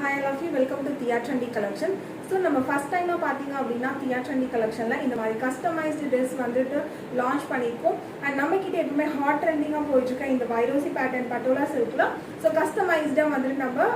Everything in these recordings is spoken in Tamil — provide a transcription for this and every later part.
Hi, I love you. Welcome to Tia Trendy Collection. So, நம்ம first time பார்த்தீங்க அப்படின்னா Tia Trendy Collectionல இந்த மாதிரி customized dress வந்துட்டு launch பண்ணிருக்கோம். And நம்ம கிட்ட எப்பவுமே hot trending போயிட்டு இருக்க இந்த வைரோசி pattern பட்டோலா silkல so customized வந்துட்டு நம்ம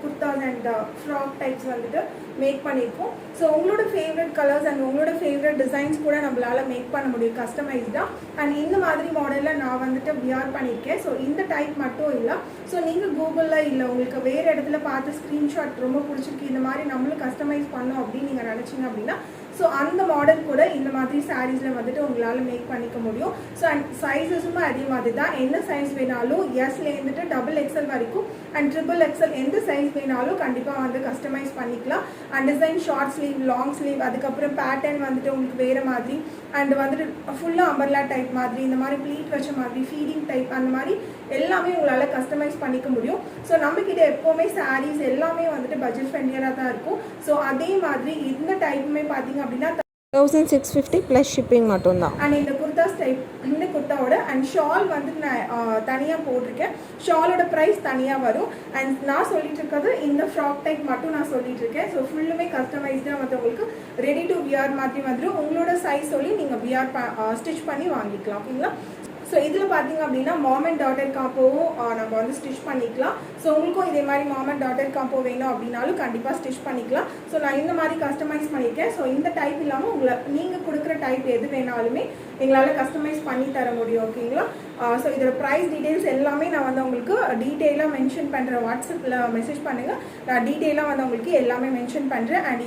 kurtas and frock types வந்துட்டு மேக் பண்ணிருக்கோம். So உங்களோட favorite colors and உங்களோட favorite designs கூட நம்மளால மேக் பண்ண முடியும் customized and இந்த மாதிரி மாடல்ல நான் வந்துட்டு வியர் பண்ணிருக்கேன். So இந்த டைப் மட்டும் இல்ல. So நீங்க கூகுள்ல இல்ல உங்களுக்கு வேற இடத்துல பார்த்து ஸ்கிரீன்ஷாட் ரொம்ப பிடிச்சிருக்கு இந்த மாதிரி நம்மளும் கஸ்டமைஸ் பண்ணோம் அப்படின்னு நீங்க நினைச்சீங்க அப்படின்னா ஸோ அந்த மாடல் கூட இந்த மாதிரி சாரீஸில் வந்துட்டு உங்களால் மேக் பண்ணிக்க முடியும். ஸோ அண்ட் சைஸஸுமே அதே மாதிரி தான். என்ன சைஸ் வேணாலும் எஸ்லேருந்துட்டு XXL வரைக்கும் அண்ட் XXL எந்த சைஸ் வேணாலும் கண்டிப்பாக வந்து கஸ்டமைஸ் பண்ணிக்கலாம். And design short sleeve, long sleeve, அதுக்கப்புறம் பேட்டர்ன் வந்துட்டு உங்களுக்கு வேறு மாதிரி அண்ட் வந்துட்டு ஃபுல்லாக அம்பர்லா டைப் மாதிரி இந்த மாதிரி ப்ளீட் வச்ச மாதிரி ஃபீடிங் டைப் அந்த மாதிரி எல்லாமே உங்களால் கஸ்டமைஸ் பண்ணிக்க முடியும். ஸோ நம்மக்கிட்ட எப்போவுமே சாரீஸ் எல்லாமே வந்துட்டு பட்ஜெட் ஃப்ரெண்ட்லியாக தான் இருக்கும். ஸோ அதே மாதிரி இந்த டைப்புமே பார்த்தீங்க அப்படின்னா 1650 ப்ளஸ் ஷிப்பிங் மட்டும்தான். அண்ட் இந்த குர்தாஸ் டைப் இந்த குர்த்தாவோட அண்ட் ஷால் வந்து நான் தனியாக போட்டிருக்கேன். ஷாலோட ப்ரைஸ் தனியாக வரும். அண்ட் நான் சொல்லிட்டு இருக்கிறது இந்த ஃப்ராக் டைப் மட்டும் நான் சொல்லிட்டு இருக்கேன். ஸோ ஃபுல்லுமே கஸ்டமைஸ்டாக வந்து உங்களுக்கு ரெடி டு வியர் மாதிரி வந்துடும். உங்களோட சைஸ் சொல்லி நீங்கள் வியர் ஸ்டிச் பண்ணி வாங்கிக்கலாம். ஓகேங்களா? ஸோ இதில் பார்த்தீங்க அப்படின்னா மாம் அண்ட் டாட்டர் காம்போவும் நம்ம வந்து ஸ்டிச் பண்ணிக்கலாம். ஸோ உங்களுக்கும் இதே மாதிரி மாம் அண்ட் டாட்டர் காம்போ வேணும் அப்படின்னாலும் கண்டிப்பாக ஸ்டிச் பண்ணிக்கலாம். ஸோ நான் இந்த மாதிரி கஸ்டமைஸ் பண்ணியிருக்கேன். ஸோ இந்த டைப் இல்லாமல் உங்களை நீங்கள் கொடுக்குற டைப் எது வேணாலுமே எங்களால் கஸ்டமைஸ் பண்ணி தர முடியும். ஓகேங்களா? ஸோ இதோட ப்ரைஸ் டீட்டெயில்ஸ் எல்லாமே நான் வந்து உங்களுக்கு டீட்டெயிலாக மென்ஷன் பண்ணுறேன். வாட்ஸ்அப்பில் மெசேஜ் பண்ணுங்கள். நான் டீட்டெயிலாக வந்து உங்களுக்கு எல்லாமே மென்ஷன் பண்ணுறேன். அண்ட்